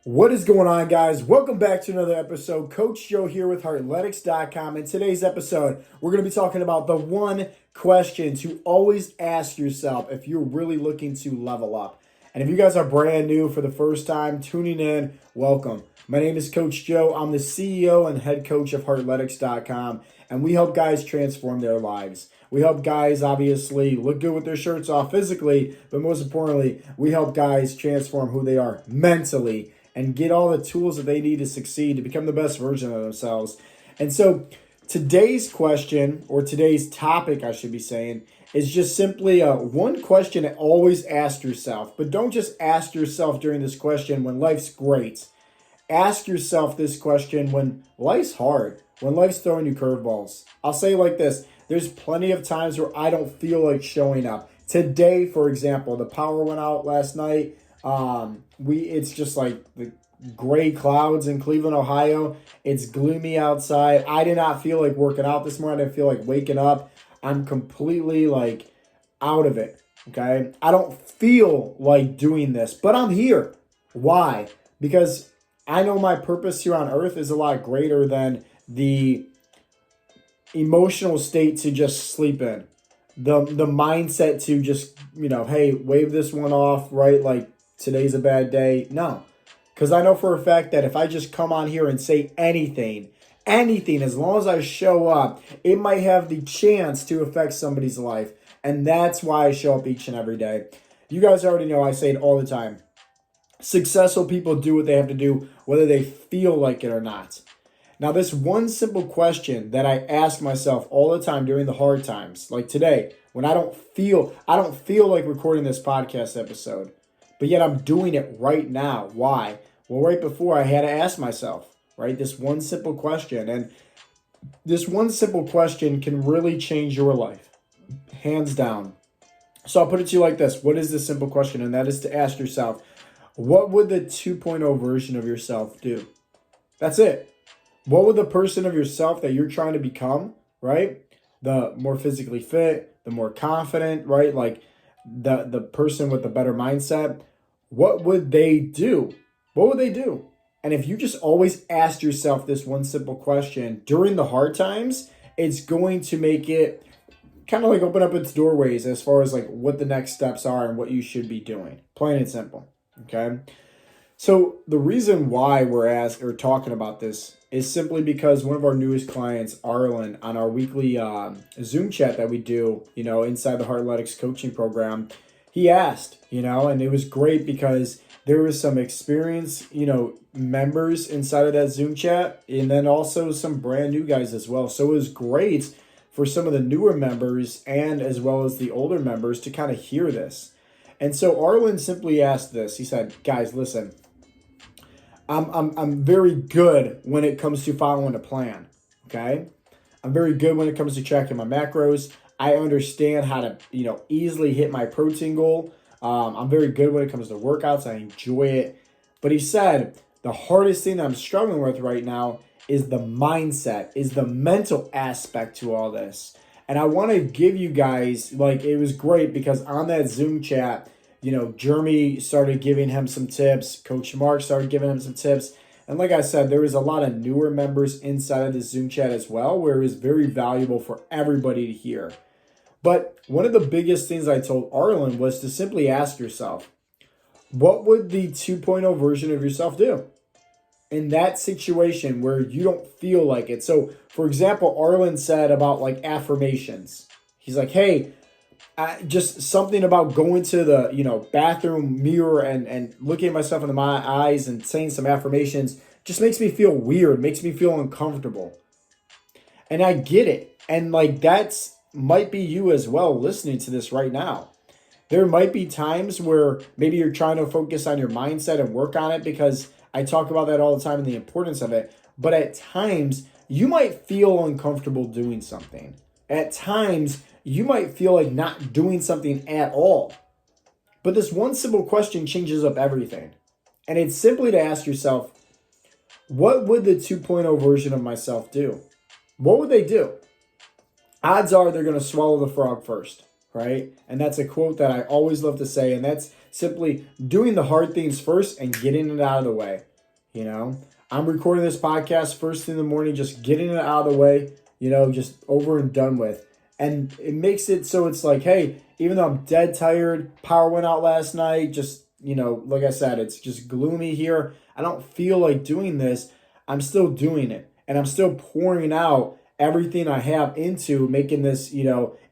What is going on, guys? Welcome back to another episode. Coach Joe here with Heartletics.com. In today's episode, we're going to be talking about the one question to always ask yourself if you're really looking to level up. And if you guys are brand new for the first time tuning in, welcome. My name is Coach Joe. I'm the CEO and head coach of Heartletics.com, and we help guys transform their lives. We help guys obviously look good with their shirts off physically, but most importantly, we help guys transform who they are mentally and get all the tools that they need to succeed, to become the best version of themselves. And so today's question, or today's topic, I should be saying, is just simply one question to always ask yourself. But don't just ask yourself during this question when life's great. Ask yourself this question when life's hard, when life's throwing you curveballs. I'll say it like this. There's plenty of times where I don't feel like showing up. Today, for example, the power went out last night. It's just like the gray clouds in Cleveland, Ohio. It's gloomy outside. I did not feel like working out this morning. I didn't feel like waking up. I'm completely like out of it. Okay. I don't feel like doing this, but I'm here. Why? Because I know my purpose here on earth is a lot greater than the emotional state to just sleep in. The mindset to just, hey, wave this one off, right? Like, today's a bad day. No, because I know for a fact that if I just come on here and say anything, as long as I show up, it might have the chance to affect somebody's life. And that's why I show up each and every day. You guys already know I say it all the time. Successful people do what they have to do, whether they feel like it or not. Now, this one simple question that I ask myself all the time during the hard times, like today, when I don't feel like recording this podcast episode, but yet I'm doing it right now. Why? Well, right before I had to ask myself, right, this one simple question. And this one simple question can really change your life, hands down. So I'll put it to you like this. What is this simple question? And that is to ask yourself, what would the 2.0 version of yourself do? That's it. What would the person of yourself that you're trying to become, right? The more physically fit, the more confident, right? Like the person with the better mindset, what would they do? What would they do? And if you just always ask yourself this one simple question during the hard times, it's going to make it kind of like open up its doorways as far as like what the next steps are and what you should be doing. Plain and simple. Okay. So the reason why we're talking about this is simply because one of our newest clients, Arlen, on our weekly Zoom chat that we do, inside the Heartletics coaching program, he asked, and it was great because there was some experienced, members inside of that Zoom chat, and then also some brand new guys as well. So it was great for some of the newer members and as well as the older members to kind of hear this. And so Arlen simply asked this. He said, guys, listen, I'm very good when it comes to following a plan, okay? I'm very good when it comes to tracking my macros. I understand how to, easily hit my protein goal. I'm very good when it comes to workouts. I enjoy it. But he said, the hardest thing I'm struggling with right now is the mindset, is the mental aspect to all this. And I want to give you guys, it was great because on that Zoom chat, Jeremy started giving him some tips. Coach Mark started giving him some tips. And like I said, there was a lot of newer members inside of the Zoom chat as well, where it was very valuable for everybody to hear. But one of the biggest things I told Arlen was to simply ask yourself, what would the 2.0 version of yourself do in that situation where you don't feel like it? So, for example, Arlen said about affirmations. He's like, hey, just something about going to the bathroom mirror and looking at myself in my eyes and saying some affirmations just makes me feel weird, makes me feel uncomfortable. And I get it. And that's might be you as well listening to this right now. There might be times where maybe you're trying to focus on your mindset and work on it, because I talk about that all the time and the importance of it. But at times you might feel uncomfortable doing something. At times you might feel like not doing something at all. But this one simple question changes up everything. And it's simply to ask yourself, what would the 2.0 version of myself do? What would they do? Odds are they're going to swallow the frog first, right? And that's a quote that I always love to say. And that's simply doing the hard things first and getting it out of the way. I'm recording this podcast first thing in the morning, just getting it out of the way, just over and done with. And it makes it so it's like, hey, even though I'm dead tired, power went out last night, just, like I said, it's just gloomy here. I don't feel like doing this. I'm still doing it. And I'm still pouring out everything I have into making this,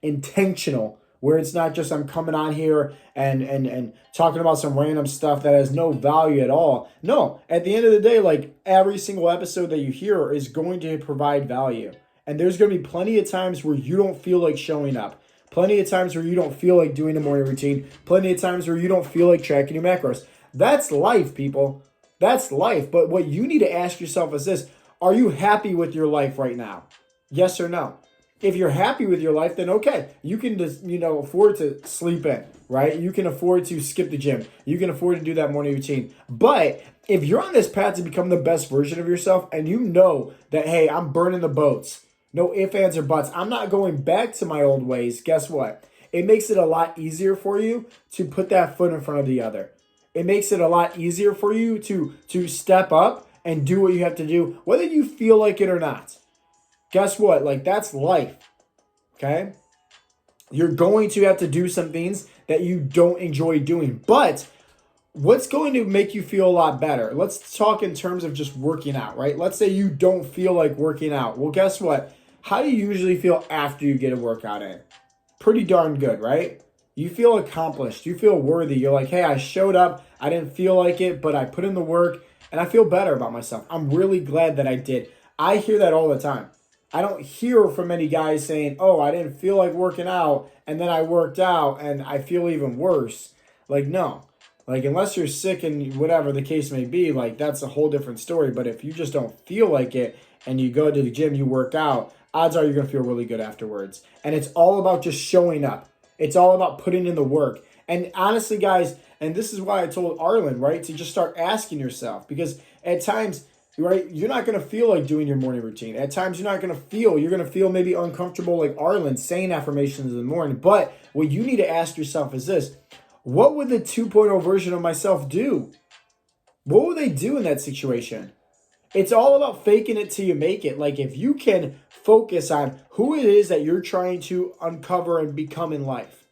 intentional, where it's not just I'm coming on here and talking about some random stuff that has no value at all. No, at the end of the day, like every single episode that you hear is going to provide value. And there's going to be plenty of times where you don't feel like showing up. Plenty of times where you don't feel like doing a morning routine. Plenty of times where you don't feel like tracking your macros. That's life, people. That's life. But what you need to ask yourself is this: are you happy with your life right now? Yes or no? If you're happy with your life, then okay. You can just, afford to sleep in, right? You can afford to skip the gym. You can afford to do that morning routine. But if you're on this path to become the best version of yourself and you know that, hey, I'm burning the boats, no ifs, ands, or buts, I'm not going back to my old ways, guess what? It makes it a lot easier for you to put that foot in front of the other. It makes it a lot easier for you to step up and do what you have to do, whether you feel like it or not. Guess what? Like, that's life, okay? You're going to have to do some things that you don't enjoy doing. But what's going to make you feel a lot better? Let's talk in terms of just working out, right? Let's say you don't feel like working out. Well, guess what? How do you usually feel after you get a workout in? Pretty darn good, right? You feel accomplished. You feel worthy. You're like, hey, I showed up. I didn't feel like it, but I put in the work, and I feel better about myself. I'm really glad that I did. I hear that all the time. I don't hear from many guys saying, oh, I didn't feel like working out, and then I worked out, and I feel even worse. Like, no. Like, unless you're sick and whatever the case may be, like, that's a whole different story. But if you just don't feel like it, and you go to the gym, you work out, odds are you're going to feel really good afterwards. And it's all about just showing up. It's all about putting in the work. And honestly, guys, and this is why I told Arlen, right, to just start asking yourself. Because at times, right, you're not going to feel like doing your morning routine. At times, you're going to feel maybe uncomfortable like Arlen saying affirmations in the morning. But what you need to ask yourself is this: what would the 2.0 version of myself do? What would they do in that situation? It's all about faking it till you make it. Like, if you can focus on who it is that you're trying to uncover and become in life,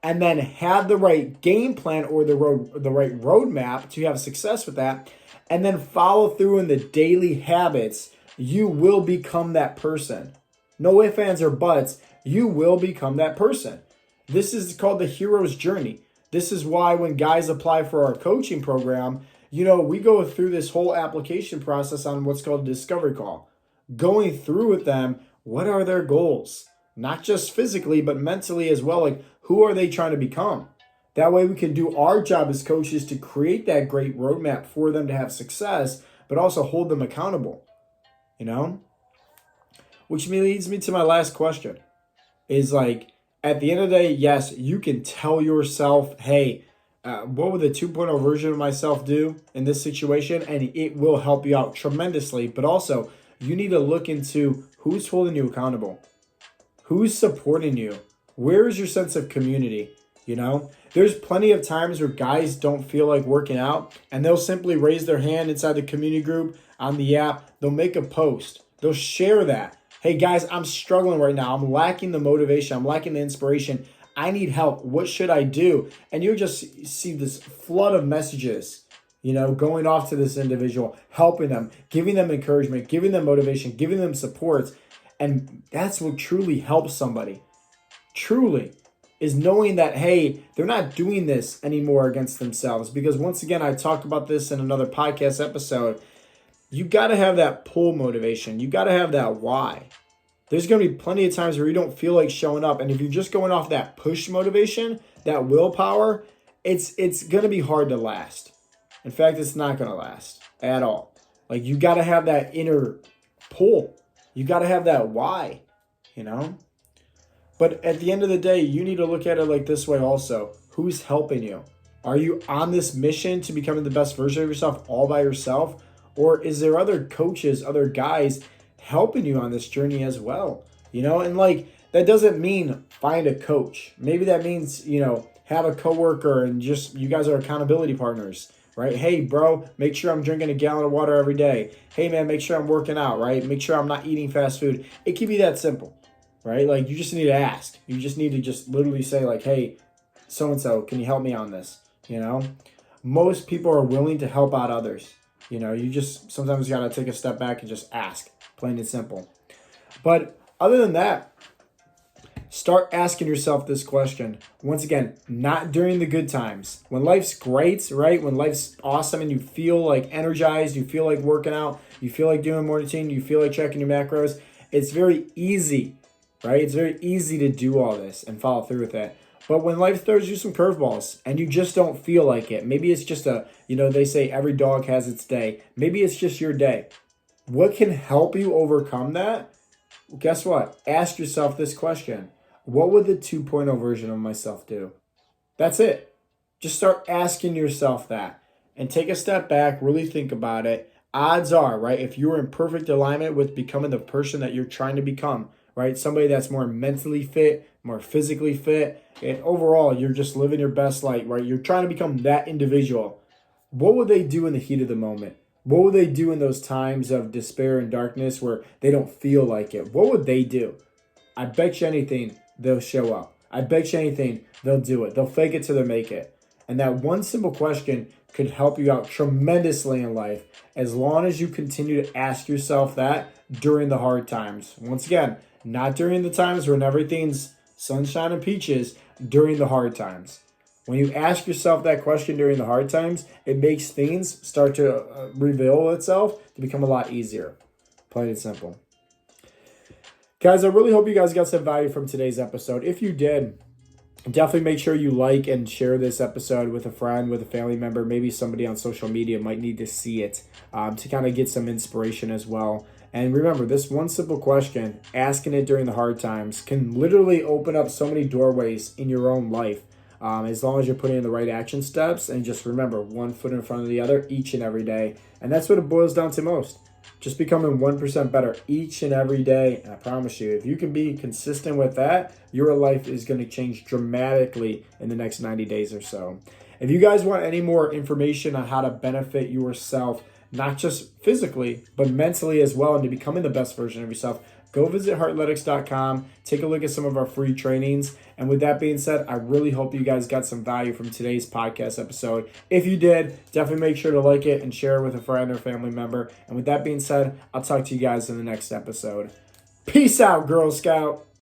and then have the right game plan or the right roadmap to have success with that, and then follow through in the daily habits, you will become that person. No ifs, ands, or buts. You will become that person. This is called the hero's journey. This is why when guys apply for our coaching program, we go through this whole application process on what's called a discovery call. Going through with them, what are their goals? Not just physically, but mentally as well. Like, who are they trying to become? That way we can do our job as coaches to create that great roadmap for them to have success, but also hold them accountable, Which leads me to my last question. Is like, at the end of the day, yes, you can tell yourself, hey, what would the 2.0 version of myself do in this situation? And it will help you out tremendously. But also, you need to look into who's holding you accountable. Who's supporting you? Where is your sense of community? There's plenty of times where guys don't feel like working out, and they'll simply raise their hand inside the community group on the app. They'll make a post. They'll share that. Hey guys, I'm struggling right now. I'm lacking the motivation. I'm lacking the inspiration. I need help. What should I do? And you just see this flood of messages, going off to this individual, helping them, giving them encouragement, giving them motivation, giving them support. And that's what truly helps somebody. Truly. Is knowing that, hey, they're not doing this anymore against themselves. Because once again, I talked about this in another podcast episode. You got to have that pull motivation. You got to have that why. There's going to be plenty of times where you don't feel like showing up. And if you're just going off that push motivation, that willpower, it's going to be hard to last. In fact, it's not going to last at all. Like, you got to have that inner pull. You got to have that why, But at the end of the day, you need to look at it like this way also. Who's helping you? Are you on this mission to becoming the best version of yourself all by yourself? Or is there other coaches, other guys helping you on this journey as well? And like, that doesn't mean find a coach. Maybe that means, have a coworker and just you guys are accountability partners, right? Hey, bro, make sure I'm drinking a gallon of water every day. Hey, man, make sure I'm working out, right? Make sure I'm not eating fast food. It can be that simple, right? Like, you just need to ask. You just need to just literally say, like, hey, so-and-so, can you help me on this? Most people are willing to help out others. You just sometimes got to take a step back and just ask, plain and simple. But other than that, start asking yourself this question. Once again, not during the good times. When life's great, right? When life's awesome and you feel like energized, you feel like working out, you feel like doing more routine, you feel like checking your macros, it's very easy, right? It's very easy to do all this and follow through with it. But when life throws you some curveballs and you just don't feel like it, maybe it's just they say every dog has its day. Maybe it's just your day. What can help you overcome that? Guess what? Ask yourself this question. What would the 2.0 version of myself do? That's it. Just start asking yourself that and take a step back, really think about it. Odds are, right, if you're in perfect alignment with becoming the person that you're trying to become, right, somebody that's more mentally fit, more physically fit, and overall, you're just living your best life, right? You're trying to become that individual. What would they do in the heat of the moment? What would they do in those times of despair and darkness where they don't feel like it? What would they do? I bet you anything they'll show up. I bet you anything they'll do it. They'll fake it till they make it. And that one simple question could help you out tremendously in life as long as you continue to ask yourself that during the hard times. Once again, not during the times when everything's sunshine and peaches, during the hard times. When you ask yourself that question during the hard times, it makes things start to reveal itself to become a lot easier. Plain and simple. Guys, I really hope you guys got some value from today's episode. If you did, definitely make sure you like and share this episode with a friend, with a family member. Maybe somebody on social media might need to see it to kind of get some inspiration as well. And remember, this one simple question, asking it during the hard times, can literally open up so many doorways in your own life as long as you're putting in the right action steps. And just remember, one foot in front of the other each and every day. And that's what it boils down to most. Just becoming 1% better each and every day. And I promise you, if you can be consistent with that, your life is going to change dramatically in the next 90 days or so. If you guys want any more information on how to benefit yourself, not just physically, but mentally as well, and to becoming the best version of yourself, go visit Heartletics.com, take a look at some of our free trainings. And with that being said, I really hope you guys got some value from today's podcast episode. If you did, definitely make sure to like it and share it with a friend or family member. And with that being said, I'll talk to you guys in the next episode. Peace out, Girl Scout.